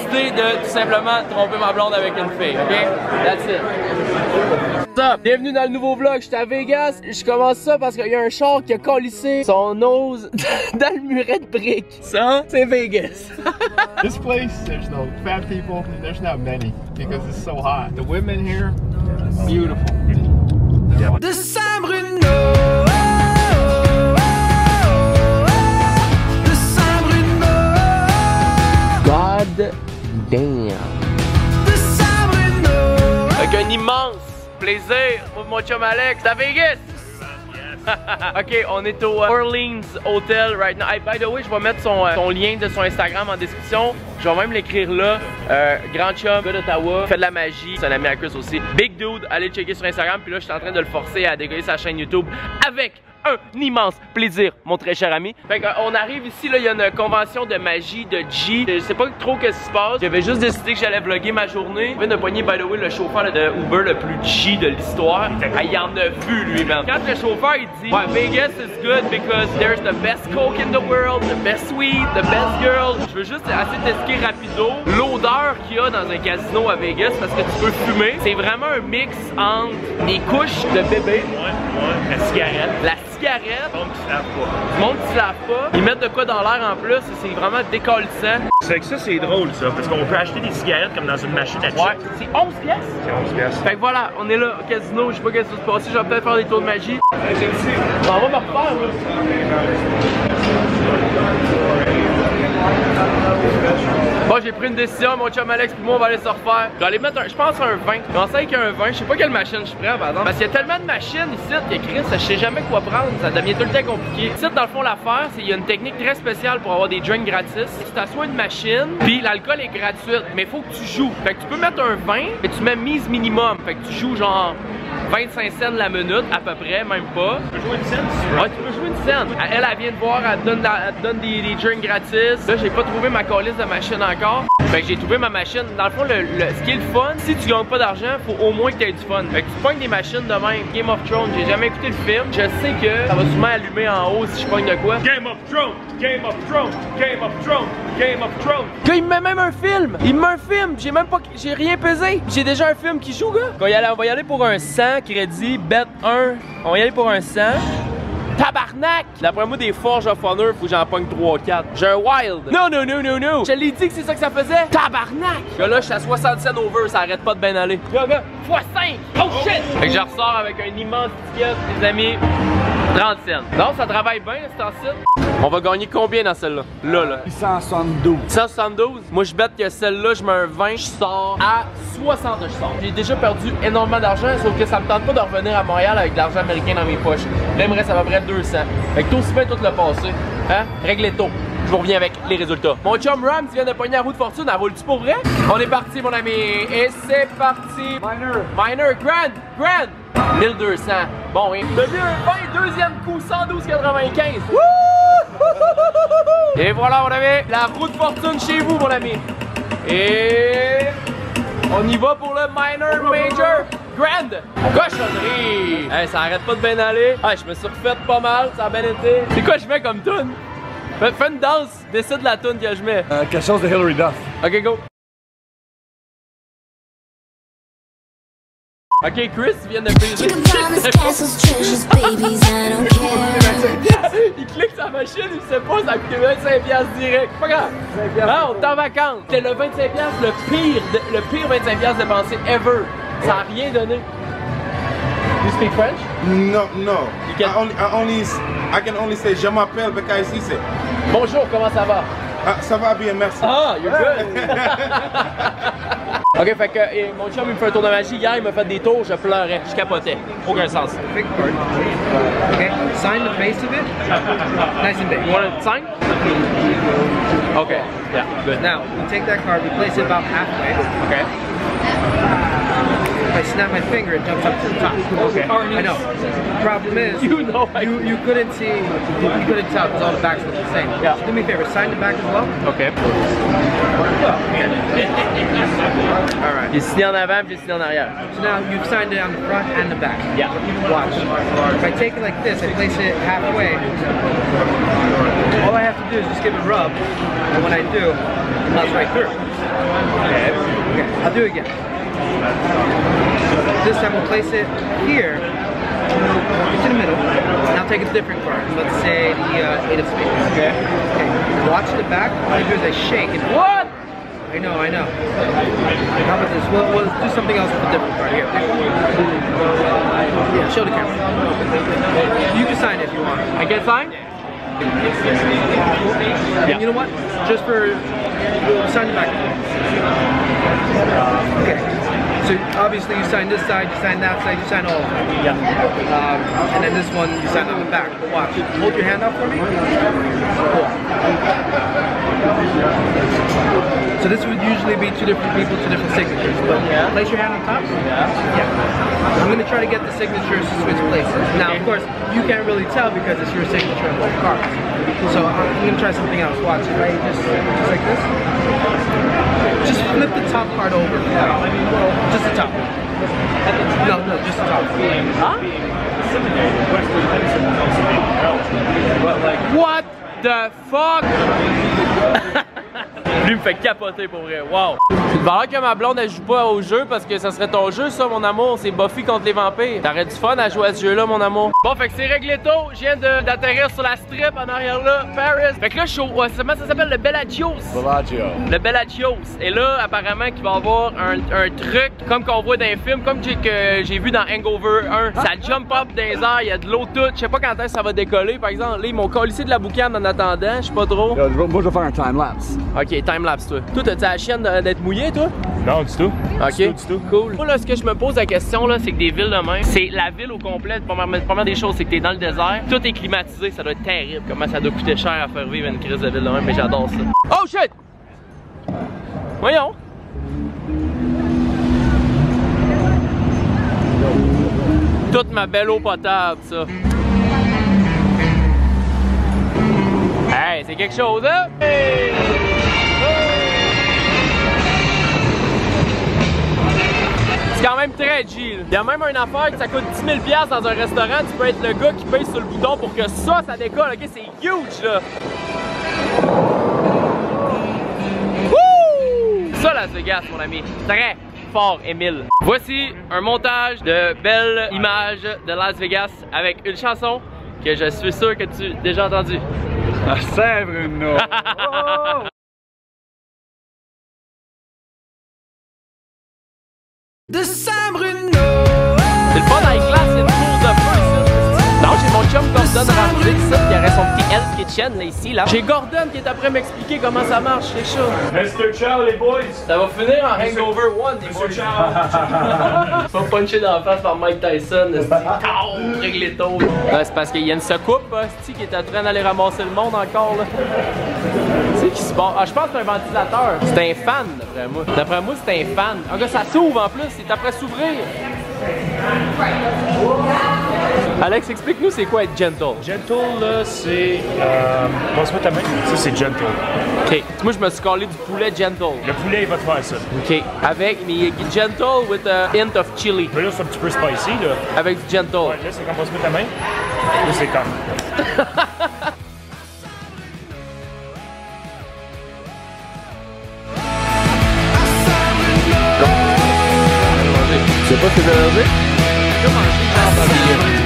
décidé de tout simplement tromper ma blonde avec une fille, ok? That's it. What's up? Bienvenue dans le nouveau vlog, j'étais à Vegas. Je commence ça parce qu'il y a un char qui a collissé son nose dans le muret de briques. Ça, c'est Vegas. This place, there's no fat people, there's not many because it's so hot. The women here, beautiful. December, God damn. Avec un immense plaisir, mon chum Alex, à Vegas. Ok, on est au Orleans Hotel right now. Hey, by the way, je vais mettre son lien de son Instagram en description. Je vais même l'écrire là. Grand chum, gars d'Ottawa, fait de la magie. C'est un ami à Chris aussi. Big dude, allez le checker sur Instagram. Puis là, je suis en train de le forcer à décoller sa chaîne YouTube avec un immense plaisir, mon très cher ami. Fait qu'on arrive ici, là, il y a une convention de magie de G. Je sais pas trop qu'est-ce qui se passe. J'avais juste décidé que j'allais vlogger ma journée. Je viens de pogner, by the way, le chauffeur là, de Uber le plus G de l'histoire. Il en a vu, lui-même. Quand le chauffeur, il dit ouais, Vegas is good because there's the best coke in the world, the best weed, the best girl. Je veux juste essayer d'expliquer rapido l'odeur qu'il y a dans un casino à Vegas parce que tu peux fumer. C'est vraiment un mix entre des couches de bébé. Ouais, la cigarette. La cigarette. Le monde qui se lave pas. Le monde qui se lave pas. Ils mettent de quoi dans l'air en plus et c'est vraiment décalissant. C'est que ça, c'est drôle ça, parce qu'on peut acheter des cigarettes comme dans une machine à chips. Ouais, c'est 11 pièces. C'est 11 pièces. Fait que voilà, on est là au casino, je sais pas qu'est-ce qui va se passer, je vais peut-être faire des tours de magie. On va me refaire, là. Bon, j'ai pris une décision, mon chum Alex puis moi on va aller se refaire. Je vais aller mettre je pense un 20. Je commence avec un 20, je sais pas quelle machine je prends par exemple. Parce qu'il y a tellement de machines ici que Chris, je sais jamais quoi prendre, ça devient tout le temps compliqué. Ici dans le fond l'affaire, c'est qu'il y a une technique très spéciale pour avoir des drinks gratis. Tu t'assois une machine, puis l'alcool est gratuit, mais il faut que tu joues. Fait que tu peux mettre un 20, mais tu mets mise minimum. Fait que tu joues genre 25 cents la minute, à peu près, même pas. Tu peux jouer une scène si tu veux. Ouais, tu peux jouer une scène. Elle vient de voir, elle te donne des drinks gratis. Là, j'ai pas trouvé ma calice de machine encore. Fait que j'ai trouvé ma machine. Dans le fond, ce qui est le fun, si tu gagnes pas d'argent, faut au moins que tu aies du fun. Fait que tu pognes des machines de même. Game of Thrones, j'ai jamais écouté le film. Je sais que ça va sûrement allumer en haut si je pogne de quoi. Game of Thrones! Game of Thrones! Game of Thrones! Game of Thrones! Gars, il me met même un film! Il me met un film! J'ai même pas. J'ai rien pesé! J'ai déjà un film qui joue, gars! On va y aller pour un 100 crédit, bet 1. On va y aller pour un 100. Tabarnak! D'après moi, des Forge of Honor, faut que j'en pogne 3-4. J'ai un Wild. Non, non, non, non, non! Je l'ai dit que c'est ça que ça faisait! Tabarnak! Gars, là, je suis à 60 cents over, ça arrête pas de bien aller. Gars, x5! Oh shit! Fait que je ressors avec un immense ticket, les amis. 30 cents. Non, ça travaille bien, c'est en site. On va gagner combien dans celle-là? Là. 172. 172? Moi, je bête que celle-là, je mets un 20, je sors à 60, je sors. J'ai déjà perdu énormément d'argent, sauf que ça me tente pas de revenir à Montréal avec de l'argent américain dans mes poches. Là, il me reste à peu près 200. Fait que tout aussi bien tout le passé. Hein? Réglez tôt. Je vous reviens avec les résultats. Mon chum Ram, tu viens de pogner la roue de fortune, elle roule-tu pour vrai? On est parti, mon ami. Et c'est parti. Minor, grand. 1200. Bon, oui. Devenu un 20, deuxième coup, 112,95. Wouh! Et voilà, mon ami. La roue de fortune chez vous, mon ami. Et on y va pour le Minor, Major, Grand. Cochonnerie. Hey, ça arrête pas de bien aller. Hey, je me suis refait pas mal, ça a bien été. C'est quoi je mets comme tune? Fais une danse, décide la tune que je mets. Quelque chose de Hilary Duff. Ok, go. Ok, Chris vient de baiser. Il clique sa machine, il sait pas, ça a coûté 25$ direct. Pas grave. Non, t'es en vacances. C'était le 25$, le pire 25$ dépensé ever. Ça a rien donné. You speak French? No, no. Can... I can only say je m'appelle because he said. Bonjour, comment ça va? Ça va bien, merci. Ah, you're good. Ok, fait que mon chum il me fait un tour de magie. Hier, il m'a fait des tours, je pleurais, je capotais. Aucun sens. Big part. Okay, sign the base of it. Nice and big. You want to sign? Okay, yeah, good. Now, you take that card, we place it about halfway. Okay. If I snap my finger, it jumps up to the top. Okay. I know. The problem is, you couldn't see, you couldn't tell because all the backs look the same. Yeah. So do me a favor, sign the back as well. Okay. Alright. J'ai signé en avant, puis j'ai signé en arrière. So now you've signed it on the front and the back. Yeah. Watch. If I take it like this, I place it halfway. All I have to do is just give it a rub, and when I do, it melts right through. I'll do it again. This time we'll place it here, into the middle, and I'll take a different card. Let's say the 8 of spades. Okay. Okay. Watch the back. All I do is I shake and what? I know. How about this? We'll do something else with a different card here. Yeah, show the camera. You can sign it if you want. I can sign? Yeah. And you know what? Just for sign the back. Okay. So obviously you sign this side, you sign that side, you sign all of them. Yeah. And then this one you sign on the back. But watch. Hold your hand up for me. Cool. So this would usually be 2 different people, 2 different signatures. But place your hand on top. Yeah. I'm gonna try to get the signatures to switch places. Now, of course, you can't really tell because it's your signature on both cards. So I'm gonna try something else. Watch. Right? Just like this. Just flip the top card over. Just the top. No, just the top. Huh? What the fuck? Lui me fait capoter pour vrai, wow! C'est de valeur que ma blonde elle joue pas au jeu parce que ça serait ton jeu ça mon amour, c'est Buffy contre les vampires. T'aurais du fun à jouer à ce jeu là mon amour. Bon fait que c'est réglé tôt, je viens d'atterrir sur la strip en arrière là, Paris. Fait que là je suis au, comment ça s'appelle, le Bellagio? Le Bellagio. Et là apparemment qu'il va y avoir un truc comme qu'on voit dans les films, comme que j'ai vu dans Hangover 1. Ça jump up dans les airs, il y a de l'eau toute, je sais pas quand est-ce que ça va décoller par exemple. Là ils m'ont collé de la boucane en attendant, je sais pas trop. Moi je vais faire un time-lapse. Ok, time-lapse toi. Toi t'as-tu la chienne d'être mouillé toi? Non, du tout. Ok, du tout. Cool. Moi là ce que je me pose la question là, c'est que des villes de même, c'est la ville au complet. Première des choses, c'est que t'es dans le désert, tout est climatisé, ça doit être terrible. Comment ça doit coûter cher à faire vivre une crise de ville de même, mais j'adore ça. Oh shit! Voyons! Toute ma belle eau potable, ça. Hey, c'est quelque chose, hein? Hey! C'est quand même très G. Il y a même une affaire que ça coûte 10 000 $ dans un restaurant. Tu peux être le gars qui paye sur le bouton pour que ça décolle. Ok, c'est huge là. Wouh! Ça, Las Vegas, mon ami. Très fort, Émile. Voici un montage de belles images de Las Vegas avec une chanson que je suis sûr que tu as déjà entendue. C'est Bruno! C'est le fun dans les classes, c'est une course de feu ici. Non, j'ai mon chum Gordon Ramsay ici, qui aurait son petit Hell's Kitchen là, ici. Là. J'ai Gordon qui est après m'expliquer comment ça marche, c'est chaud. Mr. Chow, les boys! Ça va finir en Hangover 1, les boys. Pas punché dans la face par Mike Tyson, c'est réglé tôt. C'est parce qu'il y a une secoupe, qui est en train d'aller ramasser le monde encore là. C'est qui se bat. Ah, je pense que c'est un ventilateur. C'est un fan, d'après moi. D'après moi, c'est un fan. En gars, ça s'ouvre en plus, c'est après s'ouvrir. Alex, explique-nous c'est quoi être gentle. Gentle, là, c'est. Passe-moi ta main. Ça, c'est gentle. Ok. Moi, je me suis collé du poulet gentle. Le poulet, il va te faire ça. Ok. Avec, mais gentle with a hint of chili. Mais là, c'est un petit peu spicy, là. Avec du gentle. Ouais, là, c'est comme passe-moi ta main. Là, c'est comme. Tu sais pas ce que j'ai mangé? J'ai mangé genre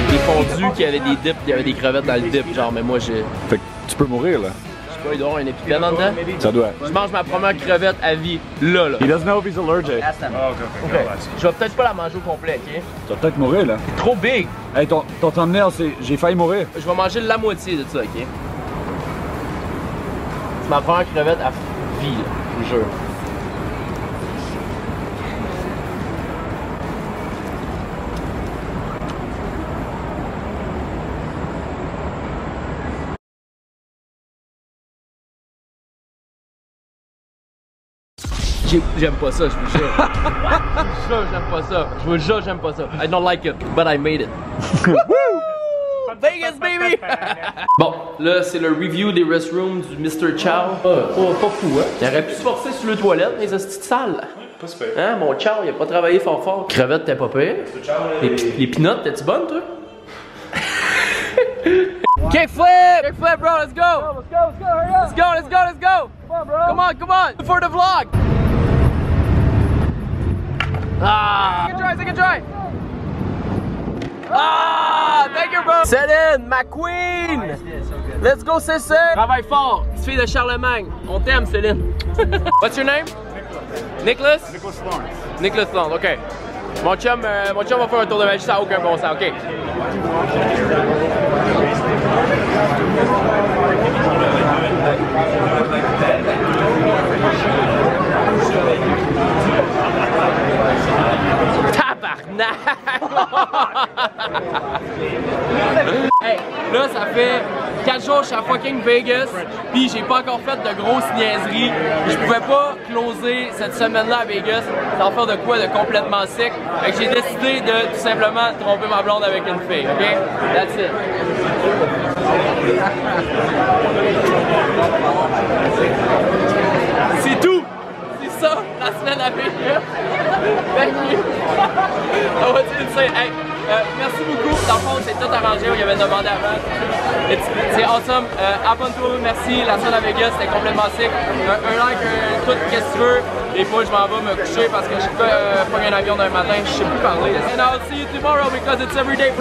des fondus qui avaient des dips, il y avait des crevettes dans le dip, genre, mais moi j'ai. Fait que tu peux mourir là. Je sais pas, il doit y avoir un épipène en dedans. Ça doit. Je mange ma première crevette à vie, là. He doesn't know if he's allergic. Ok. Je vais peut-être pas la manger au complet, ok? Tu vas peut-être mourir là. C'est trop big! Hey, ton thumbnail, c'est j'ai failli mourir. Je vais manger la moitié de ça, ok? C'est ma première crevette à vie, là, je vous jure. J'aime pas ça, je vous jure. Je vous jure, j'aime pas ça. Je vous jure, j'aime pas ça. I don't like it, but I made it. Vegas, baby! Bon, là, c'est le review des restrooms du Mr. Chow. Pas fou, hein? Il aurait pu se forcer sur le toilette, mais c'est petite salle. Pas super. Hein, mon Chow, il a pas travaillé fort. Crevette, t'es pas pire. Les peanuts, t'es-tu bonne, toi? Kickflip! Kickflip, bro, let's go! Hurry up! Let's go! Come on, for the vlog! Ah! Second try! Ah! Thank you, bro! Céline, ma queen! Let's go, Cécile! Travaille fort, petite fille de Charlemagne. On t'aime, Céline. What's your name? Nicholas? Nicholas Lawrence. Nicholas Lawrence, ok. Mon chum va faire un tour de magie, ça n'a aucun bon sens, ok. Tabarnak! Hey, là ça fait 4 jours que je suis à fucking Vegas, puis j'ai pas encore fait de grosses niaiseries. Je pouvais pas closer cette semaine-là à Vegas sans faire de quoi de complètement sec. Fait que j'ai décidé de tout simplement tromper ma blonde avec une fille, ok? That's it. C'est tout! C'est ça, la semaine à Vegas! Thank you! Oh, tu sais, hey, merci beaucoup. Dans le fond, c'est tout arrangé, il y avait demandé avant. C'est awesome. Abonne-toi, merci. La semaine à Vegas, c'était complètement sick. Un like, tout, qu'est-ce que tu veux. Des fois, je m'en vais me coucher parce que je suis pas un avion d'un matin, je sais plus parler. And I'll see you tomorrow because it's every day.